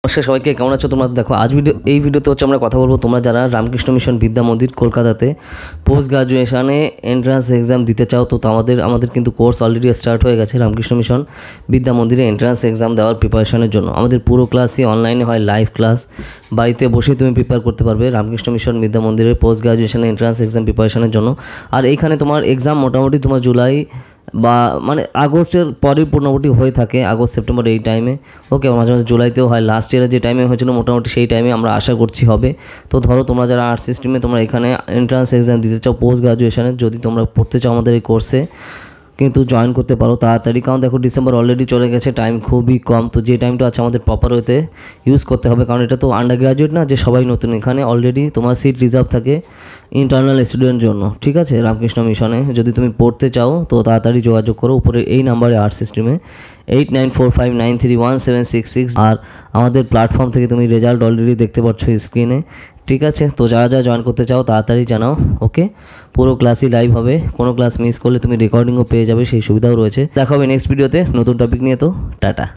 নমস্কার সবাইকে, কেমন আছো তোমরা? দেখো এই ভিডিওতে হচ্ছে আমরা কথা বলবো তোমরা যারা রামকৃষ্ণ মিশন বিদ্যা মন্দির কলকাতাতে পোস্ট গ্রাজুয়েশনে এন্ট্রান্স এক্সাম দিতে চাও। তো আমাদের কিন্তু কোর্স অলরেডি স্টার্ট হয়ে গেছে রামকৃষ্ণ মিশন বিদ্যা মন্দিরে এন্ট্রান্স এক্সাম দেওয়ার প্রিপারেশনের জন্য। আমাদের পুরো ক্লাসই অনলাইনে হয়, লাইভ ক্লাস, বাড়িতে বসেই তুমি প্রিপেয়ার করতে পারবে রামকৃষ্ণ মিশন বিদ্যা মন্দিরের পোস্ট গ্রাজুয়েশনে এন্ট্রান্স এক্সাম প্রিপারেশনের জন্য। আর এইখানে তোমার এক্সাম মোটামুটি তোমার জুলাই বা মানে আগস্টের পরেই মোটামুটি হয়ে থাকে, আগস্ট সেপ্টেম্বর এই টাইমে। ওকে, মাঝে মাঝে জুলাইতেও হয়। লাস্ট ইয়ারে যে টাইমে হয়েছিল মোটামুটি সেই টাইমে আমরা আশা করছি হবে। তো ধরো তোমরা যারা আর্টস স্ট্রিমে তোমরা এখানে এন্ট্রান্স এক্সাম দিতে চাও পোস্ট গ্রাজুয়েশনের, যদি তোমরা পড়তে চাও আমাদের এই কোর্সে কিন্তু জয়েন করতে পারো তাড়াতাড়ি, কারণ দেখো ডিসেম্বর অলরেডি চলে গেছে, টাইম খুবই কম। তো যে টাইমটা আছে আমাদের প্রপার ওয়েতে ইউজ করতে হবে, কারণ এটা তো আন্ডার গ্রাজুয়েট না যে সবাই নতুন। এখানে অলরেডি তোমার সিট রিজার্ভ থাকে ইন্টারনাল স্টুডেন্ট জন্য, ঠিক আছে? রামকৃষ্ণ মিশনে যদি তুমি পড়তে চাও তো তাড়াতাড়ি যোগাযোগ করো উপরে এই নাম্বারে আর্টস স্ট্রিমে 8945931766। আর আমাদের প্ল্যাটফর্ম থেকে তুমি রেজাল্ট অলরেডি দেখতে পাচ্ছ স্ক্রিনে, ঠিক আছে? তো যারা জয়েন করতে চাও তাড়াতাড়ি জানাও। ওকে, পুরো ক্লাসই লাইভ হবে, কোনো ক্লাস মিস করলে তুমি রেকর্ডিংও পেয়ে যাবে, সেই সুবিধাও রয়েছে। দেখা হবে নেক্সট ভিডিওতে নতুন টপিক নিয়ে। তো টাটা।